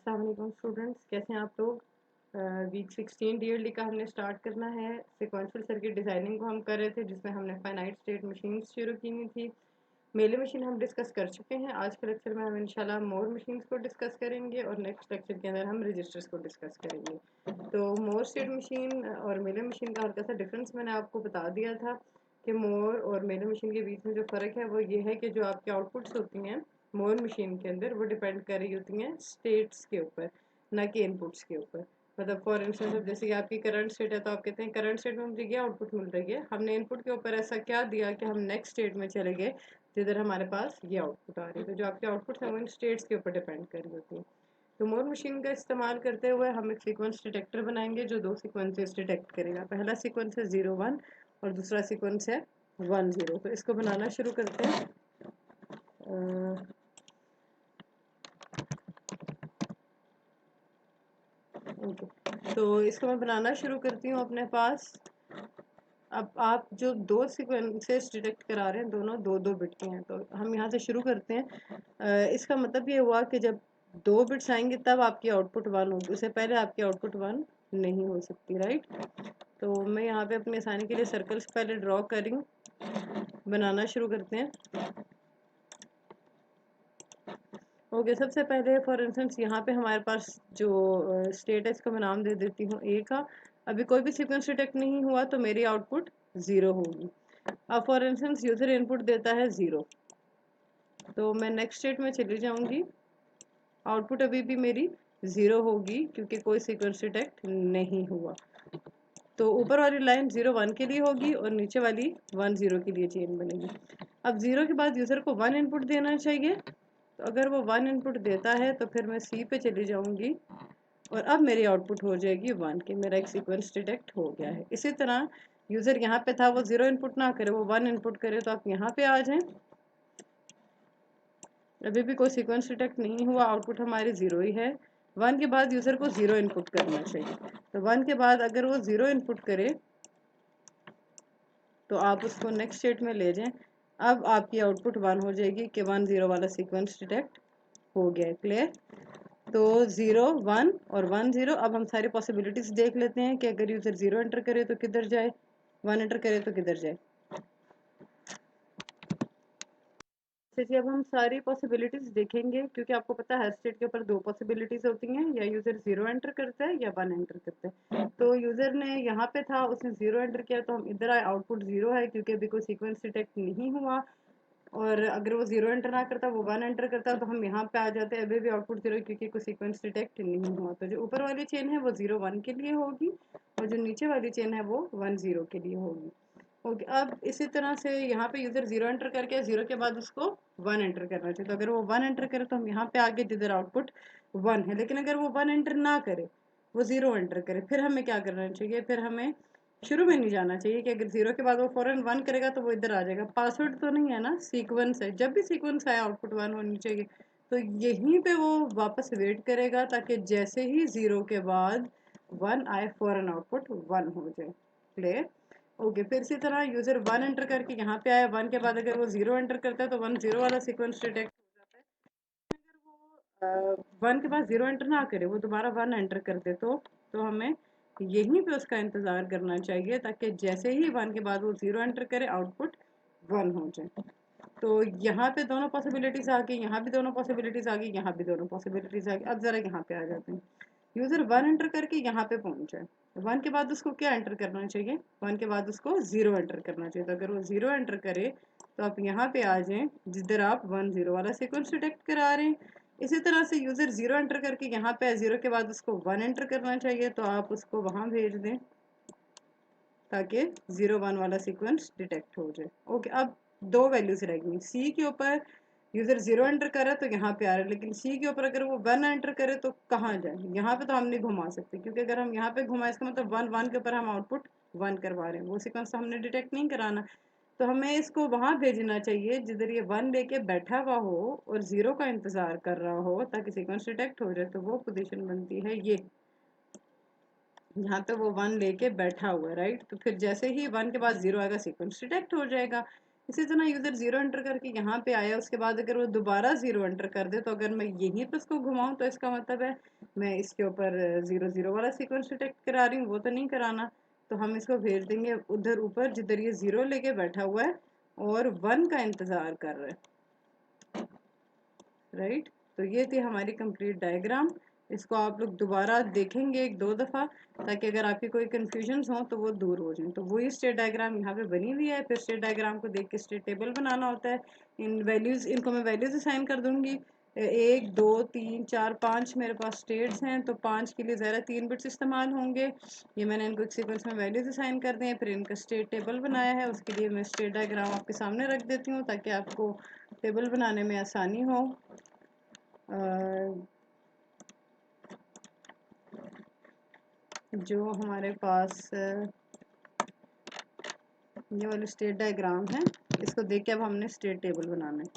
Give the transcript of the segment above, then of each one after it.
अस्सलाम वालेकुम स्टूडेंट्स, कैसे हैं आप लोग। वीक 16 डीएलडी का हमने स्टार्ट करना है। सिक्वेंशियल सर्किट डिज़ाइनिंग को हम कर रहे थे, जिसमें हमने फाइनाइट स्टेट मशीन्स शुरू की हुई थी। मेले मशीन हम डिस्कस कर चुके हैं। आज के लेक्चर में हम इंशाल्लाह मोर मशीन्स को डिस्कस करेंगे और नेक्स्ट लेक्चर के अंदर हम रजिस्टर्स को डिस्कस करेंगे। तो मोर स्टेट मशीन और मेले मशीन का हल्का सा डिफरेंस मैंने आपको बता दिया था कि मोर और मेले मशीन के बीच में जो फ़र्क है वो ये है कि जो आपकी आउटपुट्स होती हैं मोर मशीन के अंदर वो डिपेंड कर रही होती हैं स्टेट्स के ऊपर, ना कि इनपुट्स के ऊपर। मतलब फॉर इंस्टेंस जैसे कि आपकी करंट स्टेट है तो आप कहते हैं करंट स्टेट में मुझे ये आउटपुट मिल रही है। हमने इनपुट के ऊपर ऐसा क्या दिया कि हम नेक्स्ट स्टेट में चले गए जिधर हमारे पास ये आउटपुट आ रही है। तो जो आपके आउटपुट है वो इन स्टेट्स के ऊपर डिपेंड कर रही होती है। तो मोर मशीन का इस्तेमाल करते हुए हम एक सीक्वेंस डिटेक्टर बनाएंगे जो दो सीक्वेंसेस डिटेक्ट करेगा। पहला सीक्वेंस है 0 1 और दूसरा सीक्वेंस है 1 0। तो इसको बनाना शुरू करते हैं। ओके, तो इसको मैं बनाना शुरू करती हूँ अपने पास। अब आप जो दो सीक्वेंसेस डिटेक्ट करा रहे हैं दोनों दो दो बिट के हैं, तो हम यहाँ से शुरू करते हैं। इसका मतलब ये हुआ कि जब दो बिट्स आएंगे तब आपकी आउटपुट 1 होगी, उससे पहले आपकी आउटपुट 1 नहीं हो सकती, राइट। तो मैं यहाँ पे अपनी आसानी के लिए सर्कल्स पहले ड्रॉ कर रही हूँ। बनाना शुरू करते हैं। ओके, सबसे पहले फॉर इंस्टेंस यहाँ पे हमारे पास जो स्टेट है इसको मैं नाम दे देती हूँ ए का। अभी कोई भी सीक्वेंस डिटेक्ट नहीं हुआ तो मेरी आउटपुट 0 होगी। अब फॉर इंस्टेंस यूजर इनपुट देता है 0, तो मैं नेक्स्ट स्टेट में चली जाऊंगी। आउटपुट अभी भी मेरी 0 होगी क्योंकि कोई सीक्वेंस डिटेक्ट नहीं हुआ। तो ऊपर वाली लाइन 0 1 के लिए होगी और नीचे वाली 1 0 के लिए चेन बनेगी। अब 0 के बाद यूजर को 1 इनपुट देना चाहिए, तो अगर वो 1 इनपुट देता है तो फिर मैं सी पे चली जाऊंगी और अब मेरी आउटपुट हो जाएगी 1 कि मेरा एक सीक्वेंस डिटेक्ट हो गया है। इसी तरह यूजर यहाँ पे था, वो 0 इनपुट ना करे, वो 1 इनपुट करे, तो आप यहाँ पे आ जाएं। अभी भी कोई सीक्वेंस डिटेक्ट नहीं हुआ, आउटपुट हमारी 0 ही है। 1 के बाद यूजर को 0 इनपुट करना चाहिए, तो 1 के बाद अगर वो 0 इनपुट करे तो आप उसको नेक्स्ट स्टेट में ले जाएं। अब आपकी आउटपुट 1 हो जाएगी कि 1 0 वाला सीक्वेंस डिटेक्ट हो गया है। क्लियर। तो 0 1 और 1 0। अब हम सारी पॉसिबिलिटीज देख लेते हैं कि अगर यूजर 0 एंटर करे तो किधर जाए, 1 एंटर करे तो किधर जाए। जैसे अब हम सारी पॉसिबिलिटीज देखेंगे, क्योंकि आपको पता है हर स्टेट के ऊपर दो पॉसिबिलिटीज होती हैं, या यूजर 0 एंटर करता है या 1 एंटर करता है। तो यूजर ने यहाँ पे था, उसने 0 एंटर किया तो हम इधर आए, आउटपुट 0 है क्योंकि अभी कोई सीक्वेंस डिटेक्ट नहीं हुआ। और अगर वो 0 एंटर ना करता, वो 1 एंटर करता, तो हम यहाँ पे आ जाते हैं, अभी भी आउटपुट 0 क्योंकि कोई सीक्वेंस डिटेक्ट नहीं हुआ। तो जो ऊपर वाली चेन है वो 0 1 के लिए होगी और जो नीचे वाली चेन है वो 1 0 के लिए होगी। ओके, अब इसी तरह से यहाँ पे यूजर 0 एंटर करके 0 के बाद उसको 1 एंटर करना चाहिए। तो अगर वो 1 एंटर करे तो हम यहाँ पे आगे जिधर आउटपुट 1 है। लेकिन अगर वो 1 एंटर ना करे, वो 0 एंटर करे, फिर हमें क्या करना चाहिए, फिर हमें शुरू में नहीं जाना चाहिए कि अगर 0 के बाद वो फौरन 1 करेगा तो वो इधर आ जाएगा। पासवर्ड तो नहीं है ना, सीक्वेंस है, जब भी सीक्वेंस आए आउटपुट 1 होनी चाहिए। तो यहीं पे वो वापस वेट करेगा ताकि जैसे ही 0 के बाद 1 आए फौरन आउटपुट 1 हो जाए। क्लियर। ओके, फिर इसी तरह यूजर 1 एंटर करके यहाँ पे आया, 1 के बाद अगर वो 0 एंटर करता है तो 1 0 वाला सीक्वेंस डिटेक्ट हो जाता है। अगर वो 1 के बाद 0 एंटर ना करे, वो दोबारा 1 एंटर कर दे, तो हमें यहीं पे उसका इंतज़ार करना चाहिए ताकि जैसे ही 1 के बाद वो 0 एंटर करे आउटपुट 1 हो जाए। तो यहाँ पे दोनों पॉसिबिलिटीज़ आ गई, यहाँ भी दोनों पॉसिबिलिटीज़ आ गई, यहाँ भी दोनों पॉसिबिलिटीज़ आ गई। अब ज़रा यहाँ पे आ जाते हैं। यूज़र 1 एंटर करके यहाँ पे पहुँच जाए, 1 के बाद उसको क्या एंटर करना चाहिए, 1 के बाद उसको 0 एंटर करना चाहिए। तो अगर वो 0 एंटर करे तो आप यहाँ पे आ जाएं जिधर आप 1 0 वाला सीक्वेंस डिटेक्ट करा रहे हैं। इसी तरह से यूज़र 0 एंटर करके यहाँ पे 0 के बाद उसको 1 एंटर करना चाहिए, तो आप उसको वहाँ भेज दें ताकि 0 1 वाला सीक्वेंस डिटेक्ट हो जाए। ओके, अब दो वैल्यूज रह गई। सी के ऊपर यूजर 0 एंटर करे तो यहाँ पे आ रहा है, लेकिन सी के ऊपर अगर वो 1 एंटर करे तो कहाँ जाए, यहाँ पे तो हम नहीं घुमा सकते क्योंकि अगर हम यहाँ पे घुमाए इसका मतलब 1 1 के ऊपर हम आउटपुट 1 करवा रहे हैं, वो सीक्वेंस तो हमने डिटेक्ट नहीं कराना। तो हमें इसको वहां भेजना चाहिए जिधर ये 1 लेके बैठा हुआ हो और 0 का इंतजार कर रहा हो ताकि सीक्वेंस डिटेक्ट हो जाए। तो वो पोजीशन बनती है ये, यहाँ पे वो 1 लेके बैठा हुआ है, राइट। तो फिर जैसे ही 1 के बाद 0 आएगा सीक्वेंस डिटेक्ट हो जाएगा। इसी तरह यूज़र 0 एंटर करके यहाँ पे आया, उसके बाद अगर वो दोबारा 0 एंटर कर दे, तो अगर मैं यहीं पे उसको घुमाऊँ तो इसका मतलब है मैं इसके ऊपर 0 0 वाला सीक्वेंस डिटेक्ट करा रही हूँ, वो तो नहीं कराना। तो हम इसको भेज देंगे उधर ऊपर जिधर ये 0 लेके बैठा हुआ है और 1 का इंतज़ार कर रहा है, राइट। तो ये थी हमारी कंप्लीट डायग्राम। इसको आप लोग दोबारा देखेंगे एक दो दफ़ा, ताकि अगर आपकी कोई कन्फ्यूजन्स हो तो वो दूर हो जाएं। तो वही स्टेट डायग्राम यहाँ पे बनी हुई है। फिर स्टेट डायग्राम को देख के स्टेट टेबल बनाना होता है। इन वैल्यूज़, इनको मैं वैल्यूज़ असाइन कर दूँगी। 1 2 3 4 5 मेरे पास स्टेट्स हैं, तो 5 के लिए ज़रा 3 बिट्स इस्तेमाल होंगे। ये मैंने इनको एक सीक्वेंस में वैल्यूज़ असाइन कर दिए हैं। फिर इनका स्टेट टेबल बनाया है, उसके लिए मैं स्टेट डायग्राम आपके सामने रख देती हूँ ताकि आपको टेबल बनाने में आसानी हो। जो हमारे पास ये वाली स्टेट डायग्राम है, इसको देख के अब हमने स्टेट टेबल बनाना है।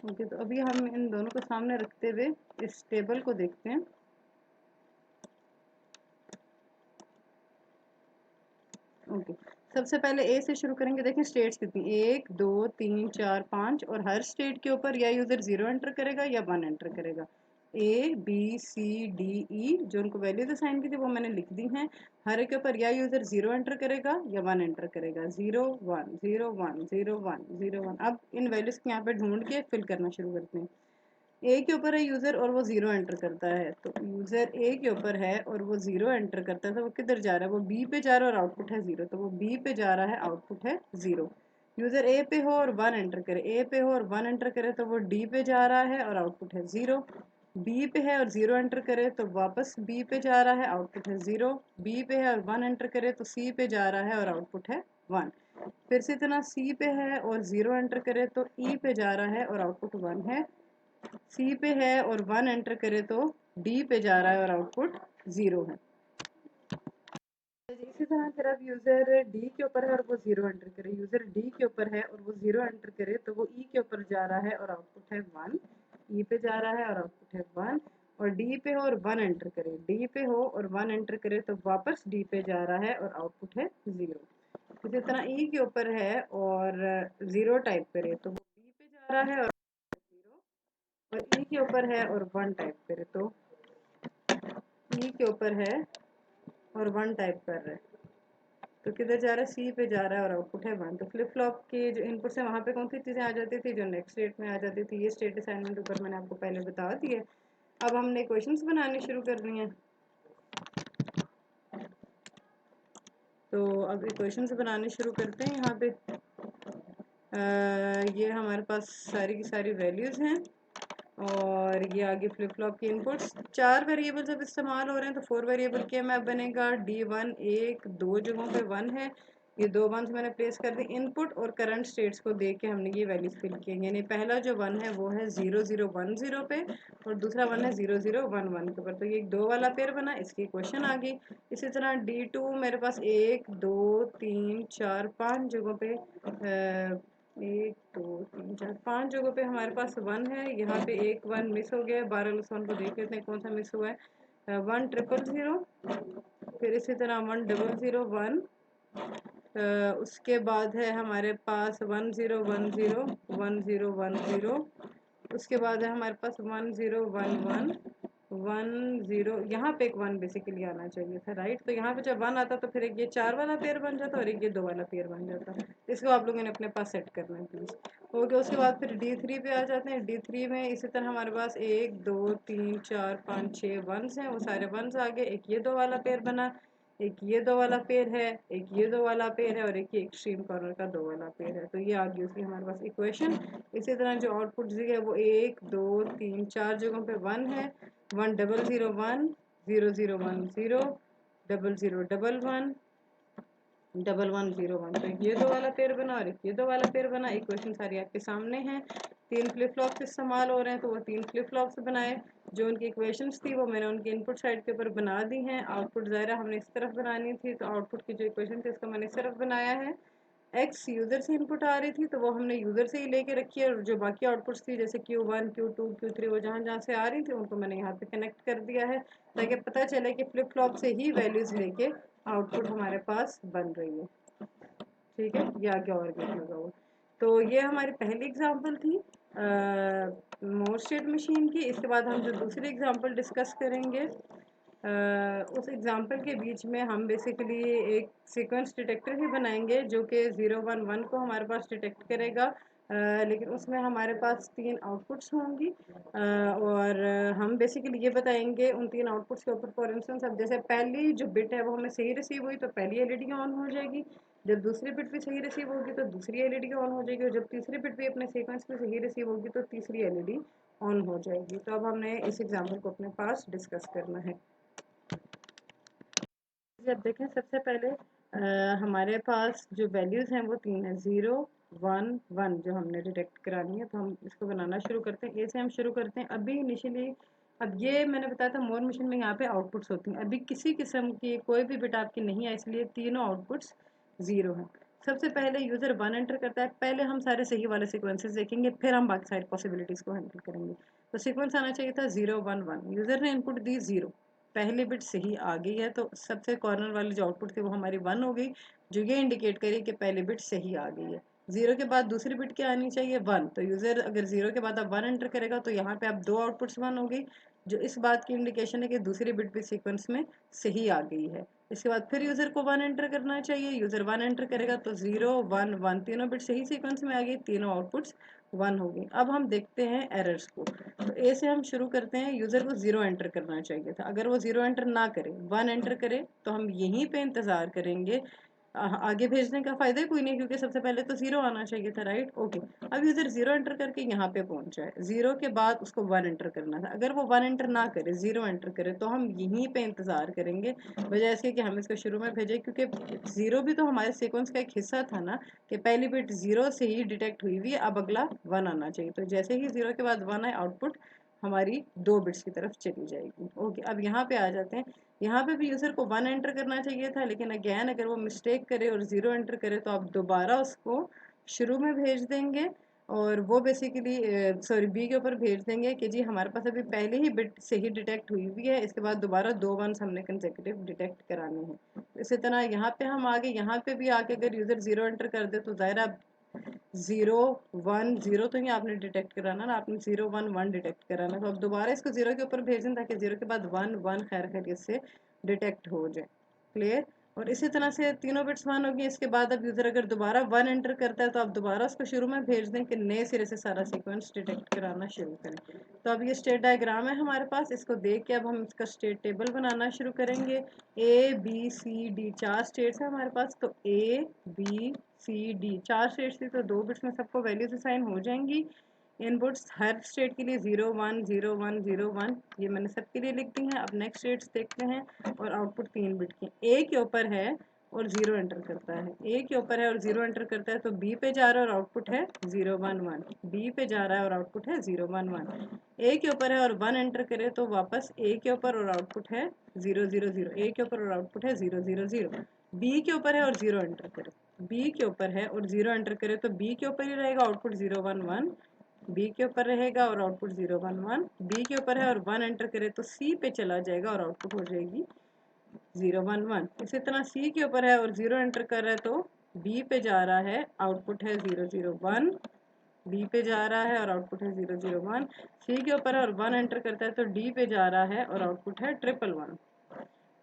ओके, तो अभी हम इन दोनों को सामने रखते हुए इस टेबल को देखते हैं। ओके, सबसे पहले ए से शुरू करेंगे। देखें स्टेट्स कितनी, 1 2 3 4 5, और हर स्टेट के ऊपर या यूज़र 0 एंटर करेगा या 1 एंटर करेगा। ए बी सी डी ई, जो उनको वैल्यूज असाइन की थी वो मैंने लिख दी हैं। हर एक के ऊपर या यूज़र 0 एंटर करेगा या 1 एंटर करेगा। 0 1 0 1 0 1 0 1। अब इन वैल्यूज़ को यहाँ पे ढूंढ के फिल करना शुरू करते हैं। ए के ऊपर है यूज़र और वो 0 एंटर करता है, तो यूज़र ए के ऊपर है और वो 0 एंटर करता है, तो वो किधर जा रहा है, वो बी पे जा रहा है और आउटपुट है 0, तो वो बी पे जा रहा है, आउटपुट है 0। यूज़र ए पे हो और 1 एंटर करे, ए पे हो और 1 एंटर करे तो वो डी पे जा रहा है और आउटपुट है 0। बी पे है और 0 एंटर करे तो वापस बी पे जा रहा है, आउटपुट है 0। बी पे है और 1 एंटर करे तो सी पे जा रहा है और आउटपुट है 1। फिर से इतना सी पे है और 0 एंटर करे तो ई पे जा रहा है और आउटपुट 1 है। सी पे है और 1 एंटर करे तो डी पे जा रहा है और आउटपुट 0 है। इसी तरह फिर अब यूज़र डी के ऊपर है और वो 0 एंटर करे, यूज़र डी के ऊपर है और वो 0 एंटर करे तो वो ई के ऊपर जा रहा है और आउटपुट है 1। ई पे जा रहा है और आउटपुट है 1। और डी पे हो और 1 एंटर करे, डी पे हो और 1 एंटर करे तो वापस डी पे जा रहा है और आउटपुट है 0। इसी तरह ई के ऊपर है और 0 टाइप करे तो वो बी पे जा रहा है और 0। और ई के ऊपर है और 1 टाइप करे तो ई के ऊपर है और 1 टाइप कर रहा है तो किधर जा रहा है, सी पे जा रहा है और आउटपुट है 1। तो फ्लिप फ्लॉप की जो इनपुट्स है वहाँ पे कौन सी चीज़ें आ जाती थी, जो नेक्स्ट स्टेट में आ जाती थी। ये स्टेट असाइनमेंट ऊपर मैंने आपको पहले बता दी है। अब हमने क्वेश्चंस बनाने शुरू कर दिए हैं। तो अब क्वेश्चंस बनाने शुरू करते हैं। यहाँ पे ये हमारे पास सारी की सारी वैल्यूज़ हैं और ये आगे फ्लिप फ्लॉप की इनपुट्स। 4 वेरिएबल जब इस्तेमाल हो रहे हैं तो 4 वेरिएबल के मैप बनेगा। D1 एक दो जगहों पे 1 है, ये दो 1s मैंने प्लेस कर दी। इनपुट और करंट स्टेट्स को देख के हमने ये वैल्यूज फिल की, यानी पहला जो 1 है वो है 0 0 1 0 पे और दूसरा 1 है 0 0 1 1 के ऊपर। तो ये एक दो वाला पेयर बना, इसकी क्वेश्चन आ गई। इसी तरह D2 मेरे पास 1 2 3 4 5 जगहों पे 1 2 3 4 5 जगहों पे हमारे पास 1 है। यहाँ पे एक 1 मिस हो गया है। 12 1 को देख लेते हैं कौन सा मिस हुआ है। 1 0 0 0, फिर इसी तरह 1 0 0 1, उसके बाद है हमारे पास 1 0 1 0 1 0 1 0, उसके बाद है हमारे पास 1 0 1 1 1 0। यहाँ पे एक 1 बेसिकली आना चाहिए था, राइट। तो यहाँ पे जब 1 आता तो फिर एक ये 4 वाला पेयर बन जाता और एक ये 2 वाला पेयर बन जाता। इसको आप लोगों ने अपने पास सेट करना है प्लीज़। ओके, उसके बाद फिर D3 पे आ जाते हैं। D3 में इसी तरह हमारे पास 1 2 3 4 5 6 1s हैं, वो सारे 1s आ गए। एक ये 2 वाला पेयर बना, एक ये 2 वाला पेयर है, एक ये 2 वाला पेयर है और एक ये एक्सट्रीम कॉर्नर का 2 वाला पेयर है। तो ये आ गई उसकी हमारे पास इक्वेशन। इसी तरह जो आउटपुट है वो 1 2 3 4 जगहों पे 1 है। 1 0 0 1 0 0 1 0 0 0 1 1 1 1 0 1। तो ये 2 वाला पेयर बना और ये 2 वाला पेयर बना। इक्वेशन सारी आपके सामने है। 3 फ्लिप फ्लॉप्स इस्तेमाल हो रहे हैं तो वो 3 फ्लिप फ्लॉप्स बनाए। जो उनकी इक्वेशंस थी वो मैंने उनकी इनपुट साइड के ऊपर बना दी हैं। आउटपुट ज़ाहिर हमने इस तरफ बनानी थी, तो आउटपुट की जो इक्वेशन थी उसको मैंने इस तरफ बनाया है। एक्स यूज़र से इनपुट आ रही थी तो वो हमने यूज़र से ही लेके रखी है, और जो बाकी आउटपुट्स थी जैसे Q1 Q2 Q3 वो जहाँ जहाँ से आ रही थी उनको मैंने यहाँ पे कनेक्ट कर दिया है, ताकि पता चले कि फ्लिप फ्लॉप से ही वैल्यूज़ लेके आउटपुट हमारे पास बन रही है। ठीक है, ये आगे और गेट लगा हुआ। तो ये हमारी पहली एग्जांपल थी मोर स्टेट मशीन की। इसके बाद हम जो दूसरी एग्जांपल डिस्कस करेंगे उस एग्जांपल के बीच में हम बेसिकली एक सीक्वेंस डिटेक्टर ही बनाएंगे जो कि 011 को हमारे पास डिटेक्ट करेगा, लेकिन उसमें हमारे पास 3 आउटपुट्स होंगी, और हम बेसिकली ये बताएंगे उन 3 आउटपुट्स के ऊपर। फॉर इंस्टेंस अब जैसे पहली जो बिट है वो हमें सही रिसीव हुई तो पहली एलईडी ऑन हो जाएगी, जब दूसरी बिट भी सही रिसीव होगी तो दूसरी एलईडी ऑन हो जाएगी, और जब तीसरी बिट भी अपने सीक्वेंस में सही रिसीव होगी तो तीसरी एलईडी ऑन हो जाएगी। तो अब हमने इस एग्जाम्पल को अपने पास डिस्कस करना है। अब देखें, सबसे पहले हमारे पास जो वैल्यूज़ हैं वो 3 है, 0 1 1 जो हमने डिटेक्ट करानी है। तो हम इसको बनाना शुरू करते हैं, ए से हम शुरू करते हैं। अभी इनिशियली अब ये मैंने बताया था मोर मशीन में यहाँ पे आउटपुट्स होती हैं, अभी किसी किस्म की कोई भी बिट आपकी नहीं है, इसलिए तीनों आउटपुट्स 0 हैं। सबसे पहले यूज़र 1 एंटर करता है, पहले हम सारे सही वाले सीक्वेंसेस देखेंगे, फिर हम बाकी सारी पॉसिबिलिटीज़ को हैंडल करेंगे। तो सीक्वेंस आना चाहिए था 0 1 1, यूज़र ने इनपुट दी 0, पहली बिट सही आ गई है तो सबसे कॉर्नर वाली जो आउटपुट थी वो हमारी 1 हो गई, जो ये इंडिकेट करी कि पहली बिट सही आ गई है। 0 के बाद दूसरी बिट क्या आनी चाहिए, 1, तो यूज़र अगर 0 के बाद अब 1 एंटर करेगा तो यहाँ पे अब 2 आउटपुट्स 1 हो गई, जो इस बात की इंडिकेशन है कि दूसरी बिट भी सीक्वेंस में सही आ गई है। इसके बाद फिर यूज़र को 1 एंटर करना चाहिए, यूज़र 1 एंटर करेगा तो 0 1 1 तीनों बिट सही सीक्वेंस में आ गई, तीनों आउटपुट्स 1 हो गई। अब हम देखते हैं एरर्स को। तो ए से हम शुरू करते हैं, यूज़र को 0 एंटर करना चाहिए था, अगर वो 0 एंटर ना करे 1 एंटर करे तो हम यहीं पे इंतज़ार करेंगे, आगे भेजने का फ़ायदा ही कोई नहीं, क्योंकि सबसे पहले तो 0 आना चाहिए था, राइट। ओके, अब यूज़र 0 एंटर करके यहाँ पे पहुँचा है, 0 के बाद उसको 1 एंटर करना था, अगर वो 1 एंटर ना करे 0 एंटर करे तो हम यहीं पे इंतज़ार करेंगे, वजह इसके कि हम इसको शुरू में भेजें, क्योंकि 0 भी तो हमारे सीक्वेंस का एक हिस्सा था ना, कि पहली बिट 0 से ही डिटेक्ट हुई हुई है, अब अगला 1 आना चाहिए। तो जैसे ही 0 के बाद 1 आए आउटपुट हमारी 2 बिट्स की तरफ चली जाएगी। ओके, अब यहाँ पे आ जाते हैं, यहाँ पे भी यूज़र को 1 एंटर करना चाहिए था, लेकिन अगेन अगर वो मिस्टेक करे और 0 एंटर करे तो आप दोबारा उसको शुरू में भेज देंगे, और वो बेसिकली सॉरी बी के ऊपर भेज देंगे कि जी हमारे पास अभी पहले ही बिट सही डिटेक्ट हुई हुई है, इसके बाद दोबारा 2 1s हमने कंसेक्यूटिव डिटेक्ट कराने हैं। इसी तरह यहाँ पे हम आगे यहाँ पे भी आके अगर यूज़र 0 एंटर कर दे तो ज़ाहिर 0 1 0 तो ही आपने डिटेक्ट कराना ना, आपने 0 1 1 डिटेक्ट कराना, तो अब दोबारा इसको 0 के ऊपर भेजें ताकि 0 के बाद 1 1 खैर खैरियत से डिटेक्ट हो जाए। क्लियर। और इसी तरह से तीनों बिट्स 1 होगी, इसके बाद अब यूज़र अगर दोबारा 1 एंटर करता है तो आप दोबारा उसको शुरू में भेज दें कि नए सिरे से सारा सीक्वेंस डिटेक्ट कराना शुरू करें। तो अब ये स्टेट डायग्राम है हमारे पास, इसको देख के अब हम इसका स्टेट टेबल बनाना शुरू करेंगे। A B C D 4 states है हमारे पास, तो A B C D 4 states थी तो 2 बिट्स में सबको वैल्यूज असाइन हो जाएंगी। इनपुट्स हर स्टेट के लिए 0 1 0 1 0 1, ये मैंने सबके लिए लिख दी हैं। अब नेक्स्ट स्टेट्स देखते हैं, और आउटपुट 3 बिट की। ए के ऊपर है और 0 एंटर करता है, ए के ऊपर है और 0 एंटर करता है तो बी पे जा रहा है और आउटपुट है 0 1 1, बी पे जा रहा है और आउटपुट है 0 1 1। ए के ऊपर है और 1 एंटर करे तो वापस ए के ऊपर और आउटपुट है 0 0 0, ए के ऊपर और आउटपुट है 0 0 0। बी के ऊपर है और 0 एंटर करे, बी के ऊपर है और 0 एंटर करे तो बी के ऊपर ही रहेगा, आउटपुट 0 1 1, बी के ऊपर रहेगा और आउटपुट 0 1 1। बी के ऊपर है और 1 एंटर करे तो सी पे चला जाएगा और आउटपुट हो जाएगी 0 1 1। इसी तरह सी के ऊपर है और 0 एंटर कर रहा है तो बी पे जा रहा है, आउटपुट है 0 0 1, बी पे जा रहा है और आउटपुट है 0 0 1। सी के ऊपर है और 1 एंटर करता है तो डी पे जा रहा है और आउटपुट है 1 1 1।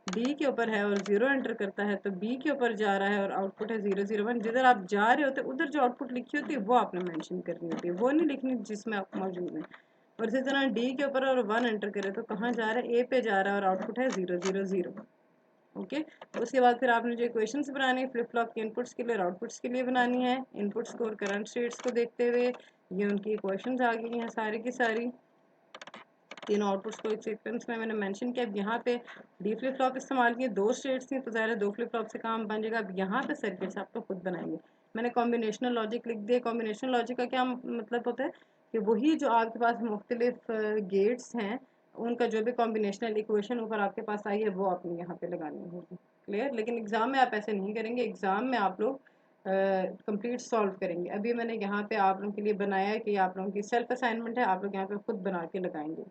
डी के ऊपर है और 0 एंटर करता है तो बी के ऊपर जा रहा है और आउटपुट है 0 0 1। जिधर आप जा रहे होते उधर जो आउटपुट लिखी होती है वो आपने मेंशन करनी होती है, वो नहीं लिखनी जिसमें आप मौजूद हैं। और इसी तरह डी के ऊपर और 1 एंटर करे तो कहाँ जा रहा है, ए पे जा रहा है और आउटपुट है 0 0 0। ओके, उसके बाद फिर आपने जो इक्वेशंस बनानी है फ्लिप फ्लॉप के इनपुट्स के लिए और आउटपुट्स के लिए बनानी है, इनपुट्स को और करंट स्टेट्स को देखते हुए ये उनकी इक्वेशंस आ गई हैं सारी की सारी। तीनों आउटपुट्स को एक सीक्वेंस में मैंने मेंशन किया। अब यहाँ पे डी फ्लिप फ्लॉप इस्तेमाल किए, 2 स्टेट्स थी तो ज़ाहिर है 2 फ्लिप फ्लॉप से काम बन जाएगा। अब यहाँ पे सर्किट्स आप तो खुद बनाएंगे, मैंने कॉम्बिनेशनल लॉजिक लिख दिया। कॉम्बिनेशनल लॉजिक का क्या मतलब होता है कि वही जो आपके पास मुख्तलिफ गेट्स हैं उनका जो भी कॉम्बिनेशनल इक्वेशन ऊपर आपके पास आई है वो आपने यहाँ पे लगानी होगी। क्लियर। लेकिन एग्जाम में आप ऐसे नहीं करेंगे, एग्जाम में आप लोग कंप्लीट सॉल्व करेंगे। अभी मैंने यहाँ पे आप लोगों के लिए बनाया है कि आप लोगों की सेल्फ असाइनमेंट है, आप लोग यहाँ पे खुद बना के लगाएंगे।